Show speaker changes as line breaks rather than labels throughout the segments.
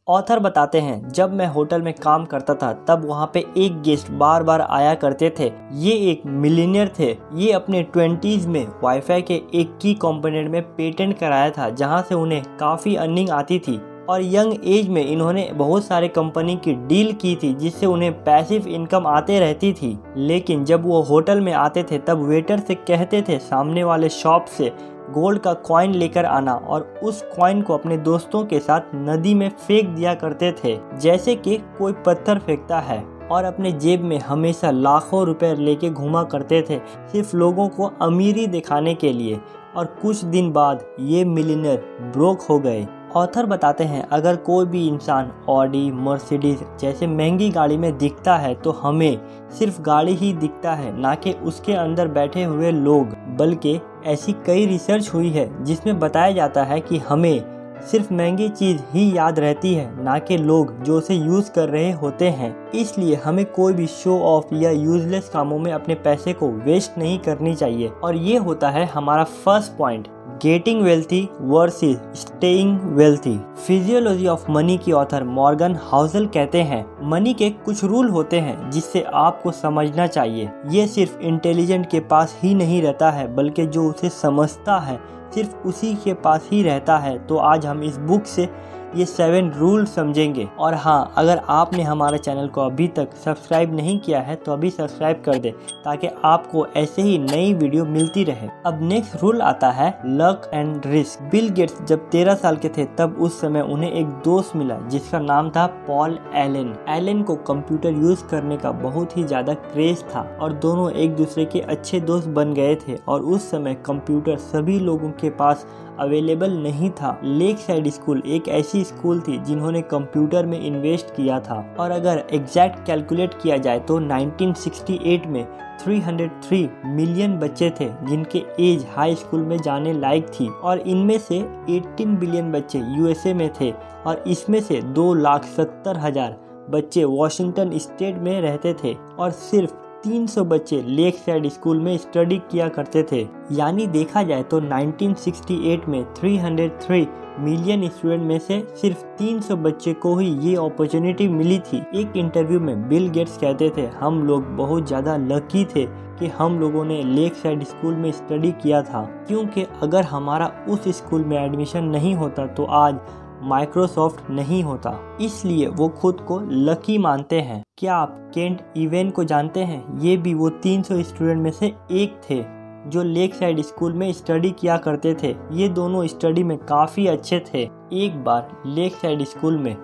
Author बताते हैं, जब मैं होटल में काम करता था तब वहाँ पे एक गेस्ट बार बार आया करते थे। ये एक मिलियनियर थे। ये अपने 20s में वाईफाई के एक की कंपोनेंट में पेटेंट कराया था, जहाँ से उन्हें काफ़ी अर्निंग आती थी और यंग एज में इन्होंने बहुत सारे कंपनी की डील की थी, जिससे उन्हें पैसिव इनकम आते रहती थी। लेकिन जब वो होटल में आते थे तब वेटर से कहते थे सामने वाले शॉप से गोल्ड का कॉइन लेकर आना और उस कॉइन को अपने दोस्तों के साथ नदी में फेंक दिया करते थे, जैसे कि कोई पत्थर फेंकता है, और अपने जेब में हमेशा लाखों रुपए लेके घूमा करते थे, सिर्फ लोगों को अमीरी दिखाने के लिए। और कुछ दिन बाद ये मिलियनेयर ब्रोक हो गए। ऑथर बताते हैं, अगर कोई भी इंसान ऑडी, मर्सिडीज जैसे महंगी गाड़ी में दिखता है तो हमें सिर्फ गाड़ी ही दिखता है, ना कि उसके अंदर बैठे हुए लोग। बल्कि ऐसी कई रिसर्च हुई है जिसमें बताया जाता है कि हमें सिर्फ महंगी चीज ही याद रहती है, ना कि लोग जो उसे यूज कर रहे होते हैं। इसलिए हमें कोई भी शो ऑफ या यूजलेस कामों में अपने पैसे को वेस्ट नहीं करनी चाहिए। और ये होता है हमारा first point, getting wealthy versus staying wealthy. Physiology of money की ऑथर मॉर्गन हाउसल कहते हैं, मनी के कुछ रूल होते हैं जिससे आपको समझना चाहिए। ये सिर्फ इंटेलिजेंट के पास ही नहीं रहता है, बल्कि जो उसे समझता है सिर्फ उसी के पास ही रहता है। तो आज हम इस बुक से ये 7 रूल समझेंगे। और हाँ, अगर आपने हमारे चैनल को अभी तक सब्सक्राइब नहीं किया है तो अभी सब्सक्राइब कर दे, ताकि आपको ऐसे ही नई वीडियो मिलती रहे। अब नेक्स्ट रूल आता है luck and risk. Bill Gates जब 13 साल के थे तब उस समय उन्हें एक दोस्त मिला जिसका नाम था पॉल एलन। एलन को कंप्यूटर यूज करने का बहुत ही ज्यादा क्रेज था और दोनों एक दूसरे के अच्छे दोस्त बन गए थे। और उस समय कंप्यूटर सभी लोगों के पास अवेलेबल नहीं था। लेक साइड स्कूल एक ऐसी स्कूल थी जिन्होंने कंप्यूटर में इन्वेस्ट किया था। और अगर एग्जैक्ट कैलकुलेट किया जाए तो 1968 में 303 मिलियन बच्चे थे जिनके एज हाई स्कूल में जाने लायक थी। और इनमें से 18 बिलियन बच्चे यूएसए में थे और इसमें से 2,70,000 बच्चे वॉशिंगटन स्टेट में रहते थे और सिर्फ 300 बच्चे लेक साइड स्कूल में स्टडी किया करते थे। यानी देखा जाए तो 1968 में 303 मिलियन स्टूडेंट में से सिर्फ 300 बच्चे को ही ये अपॉर्चुनिटी मिली थी। एक इंटरव्यू में बिल गेट्स कहते थे, हम लोग बहुत ज़्यादा लकी थे कि हम लोगों ने लेक साइड स्कूल में स्टडी किया था, क्योंकि अगर हमारा उस स्कूल में एडमिशन नहीं होता तो आज माइक्रोसॉफ्ट नहीं होता। इसलिए वो खुद को लकी मानते हैं। क्या आप केंट इवेन को जानते हैं? ये भी वो 300 स्टूडेंट में से एक थे जो लेक साइड स्कूल में स्टडी किया करते थे। ये दोनों स्टडी में काफ़ी अच्छे थे। एक बार लेक साइड स्कूल में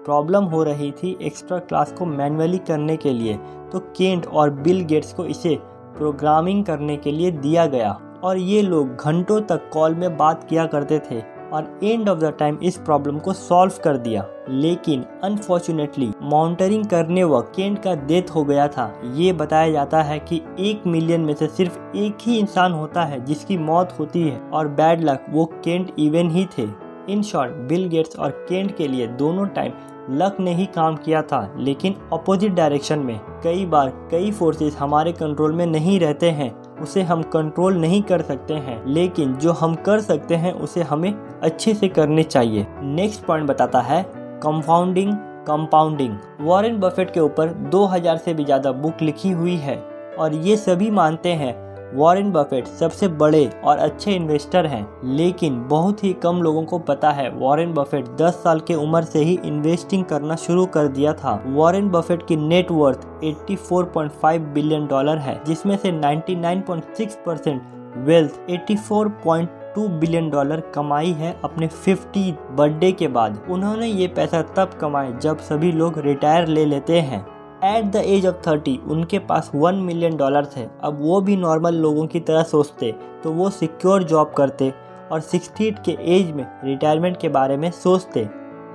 प्रॉब्लम हो रही थी एक्स्ट्रा क्लास को मैन्युअली करने के लिए, तो केंट और बिल गेट्स को इसे प्रोग्रामिंग करने के लिए दिया गया और ये लोग घंटों तक कॉल में बात किया करते थे और एंड ऑफ द टाइम इस प्रॉब्लम को सॉल्व कर दिया। लेकिन अनफॉर्चुनेटली मॉनिटरिंग करने वक्त केंट का डेथ हो गया था। ये बताया जाता है कि 1 मिलियन में से सिर्फ एक ही इंसान होता है जिसकी मौत होती है और बैड लक वो केंट इवेन ही थे। इन शॉर्ट, बिल गेट्स और केंट के लिए दोनों टाइम लक ने ही काम किया था, लेकिन अपोजिट डायरेक्शन में। कई बार कई फोर्सेस हमारे कंट्रोल में नहीं रहते हैं, उसे हम कंट्रोल नहीं कर सकते हैं, लेकिन जो हम कर सकते हैं उसे हमें अच्छे से करने चाहिए। नेक्स्ट पॉइंट बताता है कंपाउंडिंग। वॉरेन बफेट के ऊपर 2000 से भी ज़्यादा बुक लिखी हुई है और ये सभी मानते हैं वॉरेन बफेट सबसे बड़े और अच्छे इन्वेस्टर हैं। लेकिन बहुत ही कम लोगों को पता है वॉरेन बफेट 10 साल की उम्र से ही इन्वेस्टिंग करना शुरू कर दिया था। वॉरेन बफेट की नेट वर्थ 84.5 बिलियन डॉलर है, जिसमें से 99.6% वेल्थ 84.2 बिलियन डॉलर कमाई है अपने 50 बर्थडे के बाद। उन्होंने ये पैसा तब कमाए जब सभी लोग रिटायर ले लेते हैं। एट द एज ऑफ 30 उनके पास 1 मिलियन डॉलर थे। अब वो भी नॉर्मल लोगों की तरह सोचते तो वो सिक्योर जॉब करते और 60 के एज में रिटायरमेंट के बारे में सोचते।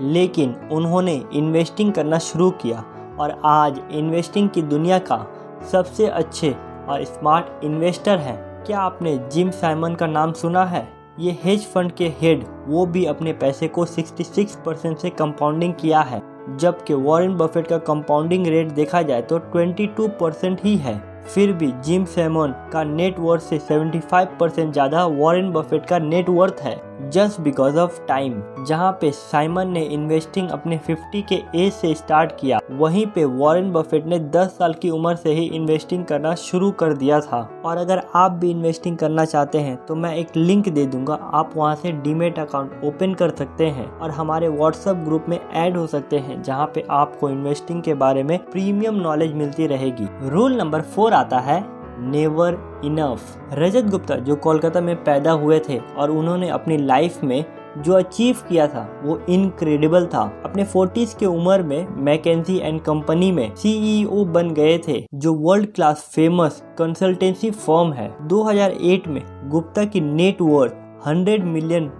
लेकिन उन्होंने इन्वेस्टिंग करना शुरू किया और आज इन्वेस्टिंग की दुनिया का सबसे अच्छे और स्मार्ट इन्वेस्टर हैं। क्या आपने जिम साइमन का नाम सुना है? ये हेज फंड के हेड, वो भी अपने पैसे को 66% से कंपाउंडिंग किया है, जबकि वॉरेन बफेट का कंपाउंडिंग रेट देखा जाए तो 22% ही है। फिर भी जिम सैमन का नेट वर्थ से 75% ज़्यादा वॉरेन बफेट का नेट वर्थ है। Just because of time. जहाँ पे साइमन ने इन्वेस्टिंग अपने 50 के एज से स्टार्ट किया, वहीं पे वॉरेन बफेट ने 10 साल की उम्र से ही इन्वेस्टिंग करना शुरू कर दिया था। और अगर आप भी इन्वेस्टिंग करना चाहते हैं तो मैं एक लिंक दे दूंगा, आप वहाँ से डीमेट अकाउंट ओपन कर सकते हैं और हमारे व्हाट्सएप ग्रुप में ऐड हो सकते हैं, जहाँ पे आपको इन्वेस्टिंग के बारे में प्रीमियम नॉलेज मिलती रहेगी। रूल नंबर 4 आता है नेवर इनफ। रजत गुप्ता जो कोलकाता में पैदा हुए थे और उन्होंने अपनी लाइफ में जो अचीव किया था वो इनक्रेडिबल था। अपने 40s के उम्र में मैकेंजी एंड कंपनी में CEO बन गए थे, जो world class famous consultancy firm है। 2008 में गुप्ता की नेट वर्थ $100 मिलियन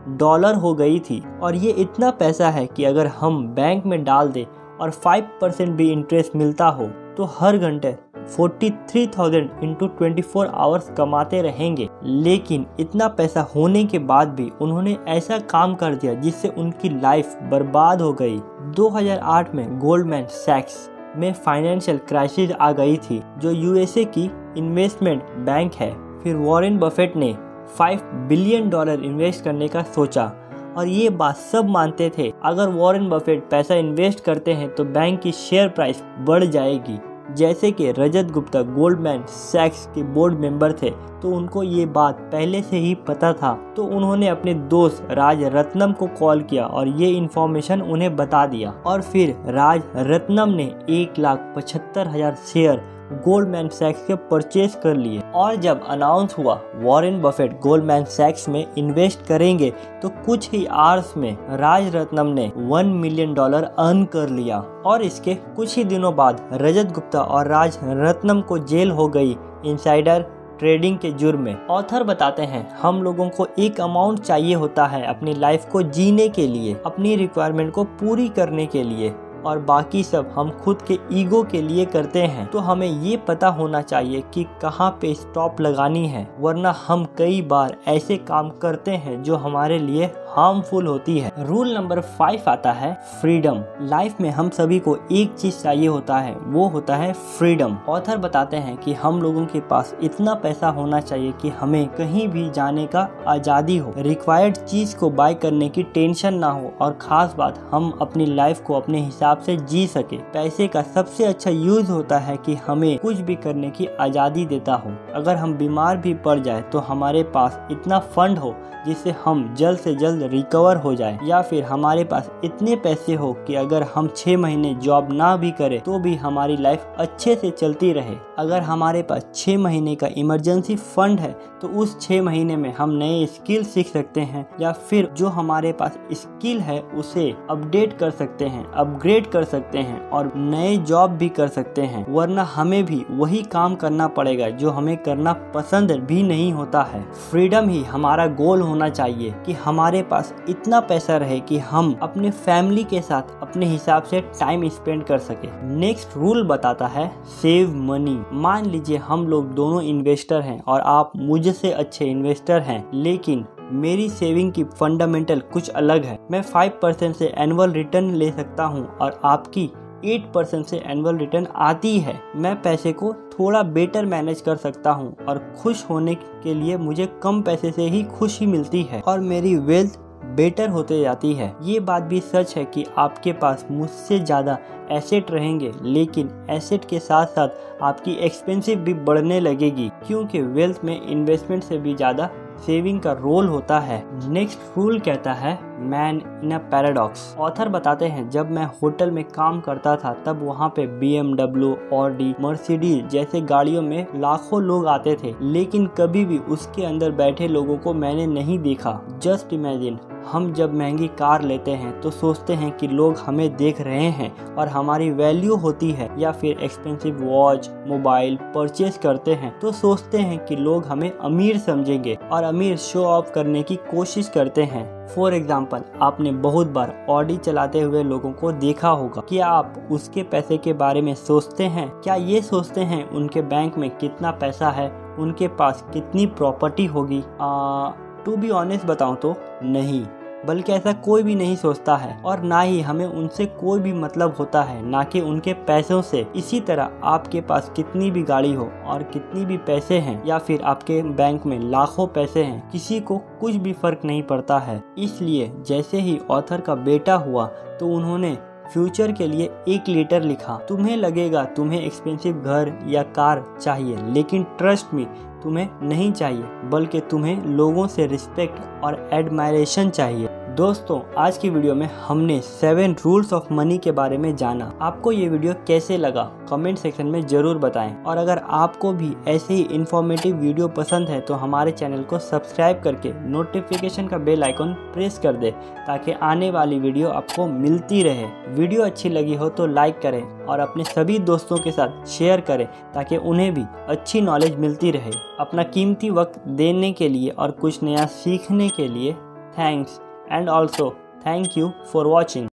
हो गई थी और ये इतना पैसा है कि अगर हम बैंक में डाल दें और 5% भी इंटरेस्ट मिलता हो तो हर घंटे 43,000 इंटू 24 आवर्स कमाते रहेंगे। लेकिन इतना पैसा होने के बाद भी उन्होंने ऐसा काम कर दिया जिससे उनकी लाइफ बर्बाद हो गई। 2008 में गोल्डमैन सैक्स में फाइनेंशियल क्राइसिस आ गई थी, जो USA की इन्वेस्टमेंट बैंक है। फिर वॉरेन बफेट ने $5 बिलियन इन्वेस्ट करने का सोचा और ये बात सब मानते थे, अगर वॉरेन बफेट पैसा इन्वेस्ट करते हैं तो बैंक की शेयर प्राइस बढ़ जाएगी। जैसे कि रजत गुप्ता गोल्डमैन सैक्स के बोर्ड मेंबर थे तो उनको ये बात पहले से ही पता था, तो उन्होंने अपने दोस्त राज रत्नम को कॉल किया और ये इन्फॉर्मेशन उन्हें बता दिया और फिर राज रत्नम ने 1,75,000 शेयर गोल्डमैन सैक्स के परचेज कर लिए। और जब अनाउंस हुआ वॉरेन बफेट गोल्डमैन सैक्स में इन्वेस्ट करेंगे तो कुछ ही आवर्स में राज रत्नम ने $1 मिलियन अर्न कर लिया। और इसके कुछ ही दिनों बाद रजत गुप्ता और राज रत्नम को जेल हो गई इनसाइडर ट्रेडिंग के जुर्म में। ऑथर बताते हैं, हम लोगों को एक अमाउंट चाहिए होता है अपनी लाइफ को जीने के लिए, अपनी रिक्वायरमेंट को पूरी करने के लिए, और बाकी सब हम खुद के ईगो के लिए करते हैं। तो हमें ये पता होना चाहिए कि कहाँ पे स्टॉप लगानी है, वरना हम कई बार ऐसे काम करते हैं जो हमारे लिए हार्मफुल होती है। रूल नंबर 5 आता है फ्रीडम। लाइफ में हम सभी को एक चीज चाहिए होता है, वो होता है फ्रीडम। ऑथर बताते हैं कि हम लोगों के पास इतना पैसा होना चाहिए कि हमें कहीं भी जाने का आजादी हो, रिक्वायर्ड चीज को बाय करने की टेंशन ना हो, और खास बात हम अपनी लाइफ को अपने हिसाब से जी सके। पैसे का सबसे अच्छा यूज होता है कि हमें कुछ भी करने की आजादी देता हो। अगर हम बीमार भी पड़ जाए तो हमारे पास इतना फंड हो जिससे हम जल्द से जल्द रिकवर हो जाए, या फिर हमारे पास इतने पैसे हो कि अगर हम 6 महीने जॉब ना भी करें तो भी हमारी लाइफ अच्छे से चलती रहे। अगर हमारे पास 6 महीने का इमरजेंसी फंड है तो उस 6 महीने में हम नए स्किल सीख सकते हैं, या फिर जो हमारे पास स्किल है उसे अपडेट कर सकते हैं, अपग्रेड कर सकते हैं और नए जॉब भी कर सकते हैं। वरना हमें भी वही काम करना पड़ेगा जो हमें करना पसंद भी नहीं होता है। फ्रीडम ही हमारा गोल होना चाहिए कि हमारे पास इतना पैसा रहे कि हम अपने फैमिली के साथ अपने हिसाब से टाइम स्पेंड कर सके। नेक्स्ट रूल बताता है सेव मनी। मान लीजिए हम लोग दोनों इन्वेस्टर हैं और आप मुझसे अच्छे इन्वेस्टर हैं, लेकिन मेरी सेविंग की फंडामेंटल कुछ अलग है। मैं 5% से एनुअल रिटर्न ले सकता हूँ और आपकी 8% से एनुअल रिटर्न आती है। मैं पैसे को थोड़ा बेटर मैनेज कर सकता हूँ और खुश होने के लिए मुझे कम पैसे से ही खुशी मिलती है और मेरी वेल्थ बेटर होते जाती है। ये बात भी सच है कि आपके पास मुझसे ज़्यादा एसेट रहेंगे, लेकिन एसेट के साथ साथ आपकी एक्सपेंसिव भी बढ़ने लगेगी, क्योंकि वेल्थ में इन्वेस्टमेंट से भी ज़्यादा सेविंग का रोल होता है। नेक्स्ट रूल कहता है man in a paradox. Author बताते हैं, जब मैं होटल में काम करता था तब वहाँ पे BMW, ऑडी, मर्सिडीज जैसे गाड़ियों में लाखों लोग आते थे, लेकिन कभी भी उसके अंदर बैठे लोगों को मैंने नहीं देखा। जस्ट इमेजिन, हम जब महंगी कार लेते हैं तो सोचते हैं कि लोग हमें देख रहे हैं और हमारी वैल्यू होती है, या फिर एक्सपेंसिव वॉच, मोबाइल परचेज करते हैं तो सोचते हैं कि लोग हमें अमीर समझेंगे और अमीर शो ऑफ करने की कोशिश करते हैं। फॉर एग्जाम्पल, आपने बहुत बार ऑडी चलाते हुए लोगों को देखा होगा। क्या आप उसके पैसे के बारे में सोचते हैं? क्या ये सोचते हैं उनके बैंक में कितना पैसा है, उनके पास कितनी प्रॉपर्टी होगी? टू बी ऑनेस्ट बताऊं तो नहीं। बल्कि ऐसा कोई भी नहीं सोचता है और ना ही हमें उनसे कोई भी मतलब होता है, ना कि उनके पैसों से। इसी तरह आपके पास कितनी भी गाड़ी हो और कितनी भी पैसे हैं या फिर आपके बैंक में लाखों पैसे हैं, किसी को कुछ भी फर्क नहीं पड़ता है। इसलिए जैसे ही ऑथर का बेटा हुआ तो उन्होंने फ्यूचर के लिए एक लेटर लिखा। तुम्हें लगेगा तुम्हें एक्सपेंसिव घर या कार चाहिए, लेकिन ट्रस्ट मी तुम्हें नहीं चाहिए, बल्कि तुम्हें लोगों से रिस्पेक्ट और एडमायरेशन चाहिए। दोस्तों, आज की वीडियो में हमने 7 रूल्स ऑफ मनी के बारे में जाना। आपको ये वीडियो कैसे लगा कमेंट सेक्शन में जरूर बताएं और अगर आपको भी ऐसे ही इंफॉर्मेटिव वीडियो पसंद है तो हमारे चैनल को सब्सक्राइब करके नोटिफिकेशन का बेल आइकन प्रेस कर दे ताकि आने वाली वीडियो आपको मिलती रहे। वीडियो अच्छी लगी हो तो लाइक करें और अपने सभी दोस्तों के साथ शेयर करें ताकि उन्हें भी अच्छी नॉलेज मिलती रहे। अपना कीमती वक्त देने के लिए और कुछ नया सीखने के लिए thanks, and also thank you for watching।